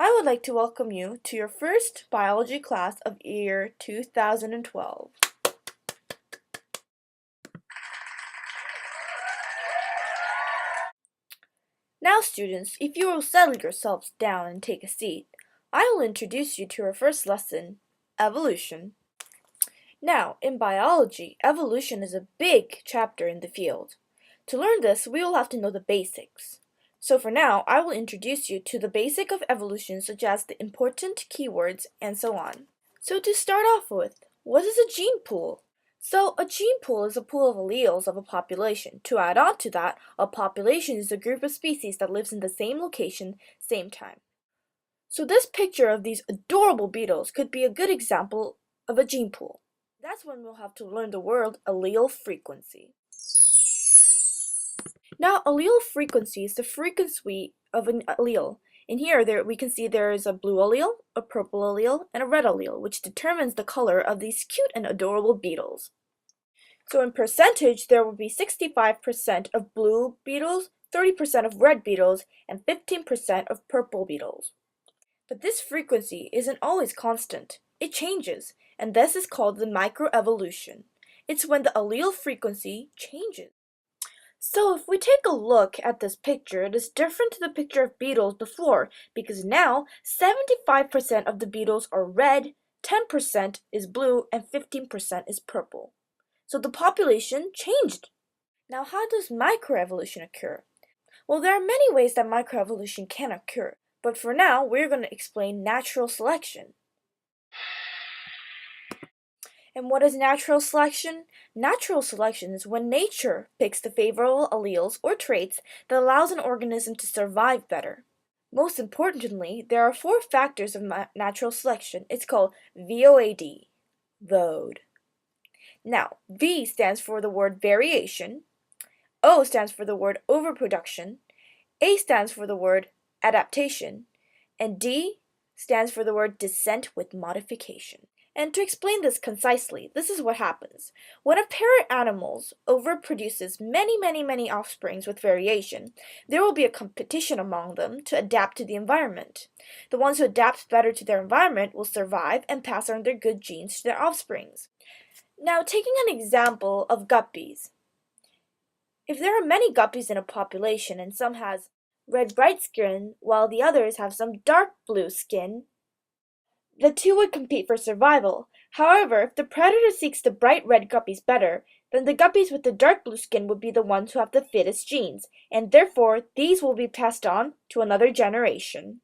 I would like to welcome you to your first biology class of year 2012. Now students, if you will settle yourselves down and take a seat, I will introduce you to our first lesson, evolution. Now, in biology, evolution is a big chapter in the field. To learn this, we will have to know the basics. So for now, I will introduce you to the basic of evolution such as the important keywords and so on. So to start off with, what is a gene pool? So a gene pool is a pool of alleles of a population. To add on to that, a population is a group of species that lives in the same location, same time. So this picture of these adorable beetles could be a good example of a gene pool. That's when we'll have to learn the word allele frequency. Now, allele frequency is the frequency of an allele. In here, we can see there is a blue allele, a purple allele, and a red allele, which determines the color of these cute and adorable beetles. So in percentage, there will be 65% of blue beetles, 30% of red beetles, and 15% of purple beetles. But this frequency isn't always constant. It changes, and this is called the microevolution. It's when the allele frequency changes. So if we take a look at this picture, it is different to the picture of beetles before because now 75% of the beetles are red, 10% is blue, and 15% is purple. So the population changed. Now how does microevolution occur? Well, there are many ways that microevolution can occur, but for now we're going to explain natural selection. And what is natural selection? Natural selection is when nature picks the favorable alleles or traits that allows an organism to survive better. Most importantly, there are 4 factors of natural selection. It's called VOAD, VOAD. Now, V stands for the word variation, O stands for the word overproduction, A stands for the word adaptation, and D stands for the word descent with modification. And to explain this concisely, this is what happens. When a pair of animals overproduces many offsprings with variation, there will be a competition among them to adapt to the environment. The ones who adapt better to their environment will survive and pass on their good genes to their offsprings. Now, taking an example of guppies. If there are many guppies in a population and some has red bright skin while the others have some dark blue skin, the two would compete for survival. However, if the predator seeks the bright red guppies better, then the guppies with the dark blue skin would be the ones who have the fittest genes, and therefore these will be passed on to another generation.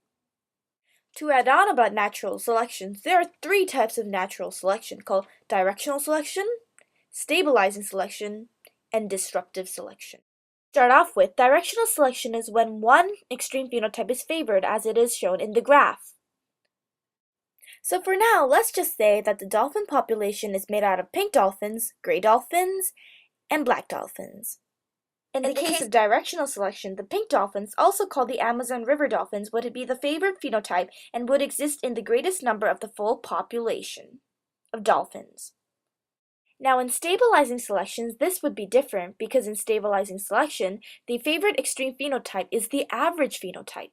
To add on about natural selections, there are 3 types of natural selection called directional selection, stabilizing selection, and disruptive selection. Start off with, directional selection is when one extreme phenotype is favored as it is shown in the graph. So for now, let's just say that the dolphin population is made out of pink dolphins, gray dolphins, and black dolphins. In the case of directional selection, the pink dolphins, also called the Amazon River dolphins, would be the favored phenotype and would exist in the greatest number of the full population of dolphins. Now in stabilizing selections, this would be different because in stabilizing selection, the favored extreme phenotype is the average phenotype.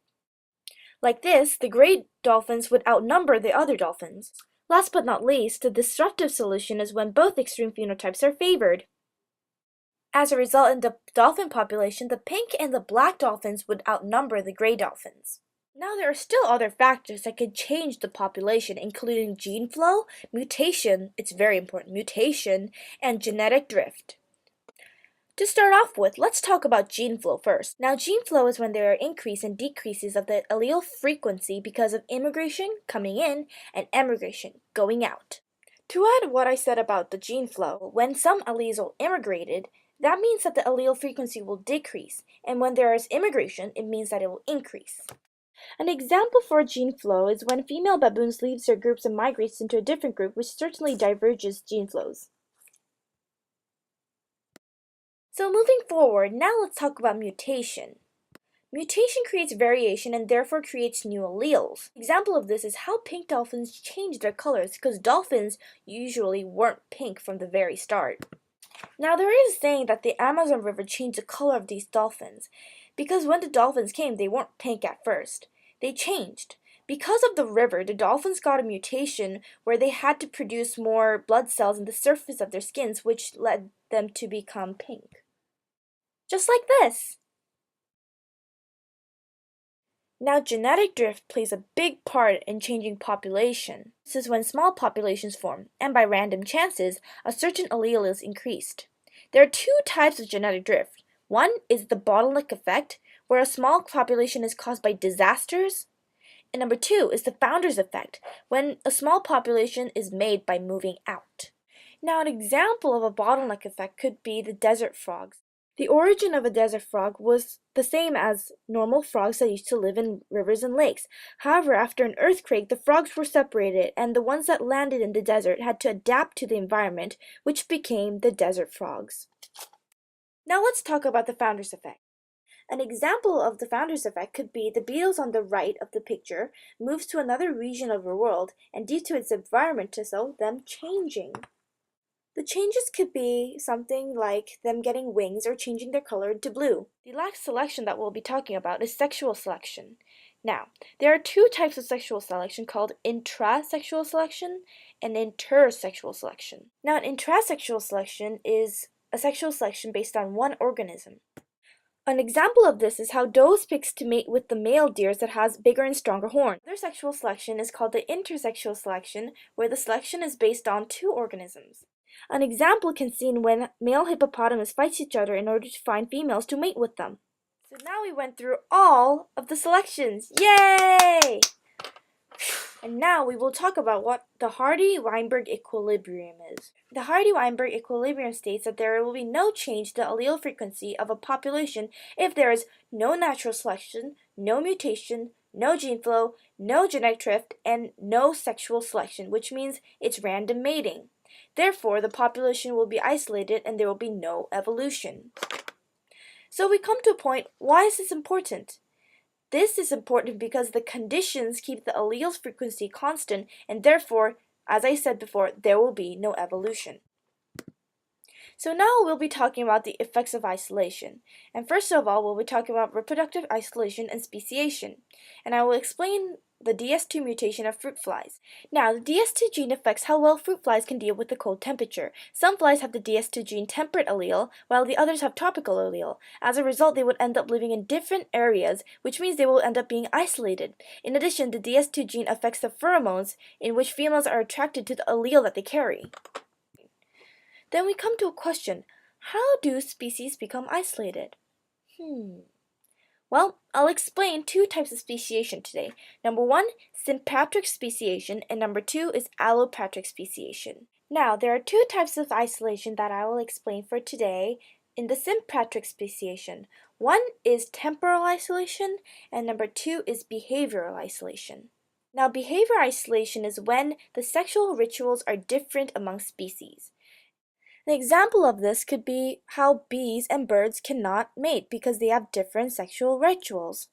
Like this, the gray dolphins would outnumber the other dolphins. Last but not least, the disruptive solution is when both extreme phenotypes are favored. As a result, in the dolphin population, the pink and the black dolphins would outnumber the gray dolphins. Now there are still other factors that could change the population, including gene flow, mutation, it's very important, mutation, and genetic drift. To start off with, let's talk about gene flow first. Now gene flow is when there are increase and decreases of the allele frequency because of immigration coming in and emigration going out. To add what I said about the gene flow, when some alleles are immigrated, that means that the allele frequency will decrease, and when there is immigration, it means that it will increase. An example for gene flow is when female baboons leaves their groups and migrates into a different group, which certainly diverges gene flows. So moving forward, now let's talk about mutation. Mutation creates variation and therefore creates new alleles. An example of this is how pink dolphins change their colors because dolphins usually weren't pink from the very start. Now there is a saying that the Amazon River changed the color of these dolphins because when the dolphins came, they weren't pink at first. They changed Because of the river, the dolphins got a mutation where they had to produce more blood cells in the surface of their skins, which led them to become pink. Just like this! Now, genetic drift plays a big part in changing population. This is when small populations form, and by random chances, a certain allele is increased. There are two types of genetic drift. One is the bottleneck effect, where a small population is caused by disasters. And number two is the founder's effect, when a small population is made by moving out. Now, an example of a bottleneck effect could be the desert frogs. The origin of a desert frog was the same as normal frogs that used to live in rivers and lakes. However, after an earthquake, the frogs were separated, and the ones that landed in the desert had to adapt to the environment, which became the desert frogs. Now let's talk about the founder's effect. An example of the founder's effect could be the beetles on the right of the picture moves to another region of the world, and due to its environment, so them changing. The changes could be something like them getting wings or changing their color into blue. The last selection that we'll be talking about is sexual selection. Now, there are two types of sexual selection called intrasexual selection and intersexual selection. Now, an intrasexual selection is a sexual selection based on one organism. An example of this is how does picks to mate with the male deer that has bigger and stronger horns. Other sexual selection is called the intersexual selection, where the selection is based on two organisms. An example can be seen when male hippopotamus fights each other in order to find females to mate with them. So now we went through all of the selections. Yay! And now we will talk about what the Hardy-Weinberg equilibrium is. The Hardy-Weinberg equilibrium states that there will be no change to the allele frequency of a population if there is no natural selection, no mutation, no gene flow, no genetic drift, and no sexual selection, which means it's random mating. Therefore, the population will be isolated and there will be no evolution. So we come to a point, why is this important? This is important because the conditions keep the alleles frequency constant, and therefore, as I said before, there will be no evolution. So now we'll be talking about the effects of isolation. And first of all, we'll be talking about reproductive isolation and speciation. And I will explain the DS2 mutation of fruit flies. Now, the DS2 gene affects how well fruit flies can deal with the cold temperature. Some flies have the DS2 gene temperate allele, while the others have tropical allele. As a result, they would end up living in different areas, which means they will end up being isolated. In addition, the DS2 gene affects the pheromones, in which females are attracted to the allele that they carry. Then we come to a question, how do species become isolated? Well, I'll explain two types of speciation today. Number one, sympatric speciation, and number two is allopatric speciation. Now, there are two types of isolation that I will explain for today in the sympatric speciation. One is temporal isolation, and number two is behavioral isolation. Now, behavior isolation is when the sexual rituals are different among species. An example of this could be how bees and birds cannot mate because they have different sexual rituals.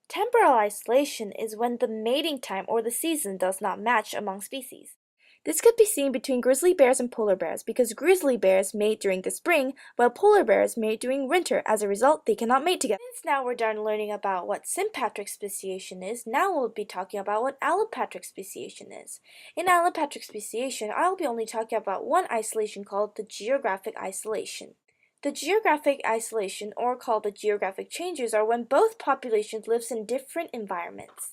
Temporal isolation is when the mating time or the season does not match among species. This could be seen between grizzly bears and polar bears because grizzly bears mate during the spring while polar bears mate during winter. As a result, they cannot mate together. Since now we're done learning about what sympatric speciation is, now we'll be talking about what allopatric speciation is. In allopatric speciation, I'll be only talking about one isolation called the geographic isolation. The geographic isolation, or called the geographic changes, are when both populations live in different environments.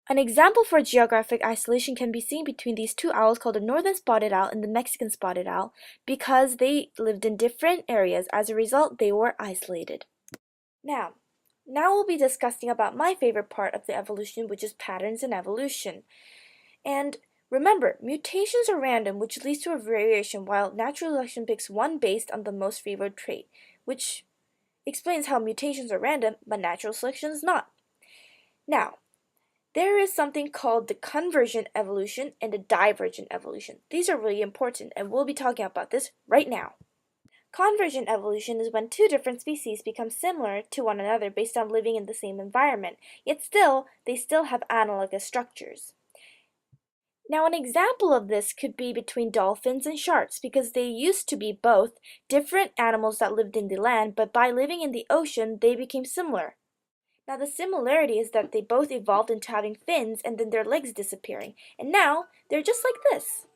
An example for geographic isolation can be seen between these two owls called the northern spotted owl and the Mexican spotted owl because they lived in different areas. As a result, they were isolated. Now we'll be discussing about my favorite part of the evolution, which is patterns in evolution. And remember, mutations are random, which leads to a variation, while natural selection picks one based on the most favored trait, which explains how mutations are random, but natural selection is not. Now, there is something called the convergent evolution and the divergent evolution. These are really important, and we'll be talking about this right now. Convergent evolution is when two different species become similar to one another based on living in the same environment, yet they still have analogous structures. Now, an example of this could be between dolphins and sharks because they used to be both different animals that lived in the land, but by living in the ocean, they became similar. Now the similarity is that they both evolved into having fins and then their legs disappearing, and now they're just like this.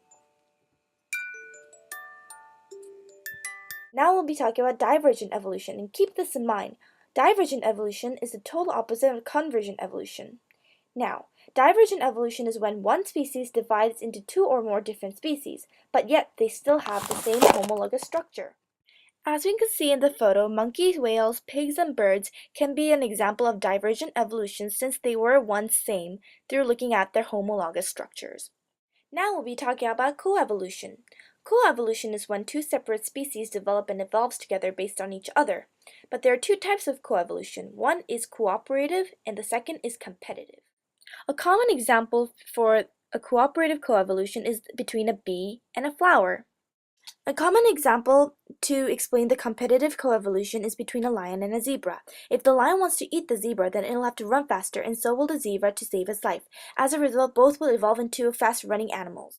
Now we'll be talking about divergent evolution, and keep this in mind. Divergent evolution is the total opposite of convergent evolution. Now, divergent evolution is when one species divides into two or more different species, but yet they still have the same homologous structure. As we can see in the photo, monkeys, whales, pigs, and birds can be an example of divergent evolution since they were once same through looking at their homologous structures. Now we'll be talking about coevolution. Coevolution is when two separate species develop and evolve together based on each other. But there are two types of coevolution. One is cooperative and the second is competitive. A common example for a cooperative coevolution is between a bee and a flower. A common example to explain the competitive coevolution is between a lion and a zebra. If the lion wants to eat the zebra, then it'll have to run faster, and so will the zebra to save its life. As a result, both will evolve into fast-running animals.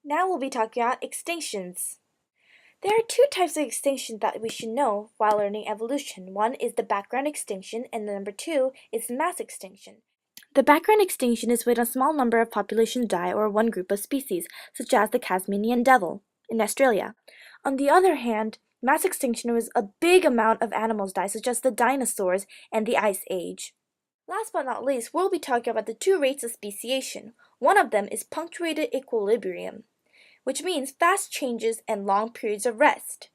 Now we'll be talking about extinctions. There are two types of extinction that we should know while learning evolution. One is the background extinction, and number two is mass extinction. The background extinction is when a small number of populations die or one group of species, such as the Tasmanian devil in Australia. On the other hand, mass extinction was a big amount of animals die, such as the dinosaurs and the Ice Age. Last but not least, we'll be talking about the two rates of speciation. One of them is punctuated equilibrium, which means fast changes and long periods of rest.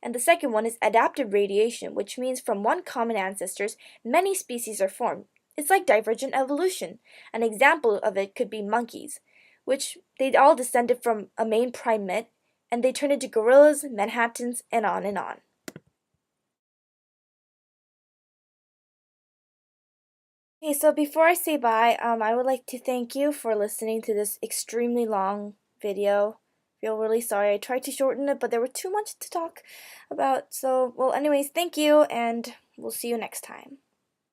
And the second one is adaptive radiation, which means from one common ancestors, many species are formed. It's like divergent evolution. An example of it could be monkeys, which they all descended from a main primate, and they turned into gorillas, manhattans, and on and on. Okay, so before I say bye, I would like to thank you for listening to this extremely long video. I feel really sorry. I tried to shorten it, but there were too much to talk about. So, well, anyways, thank you, and we'll see you next time.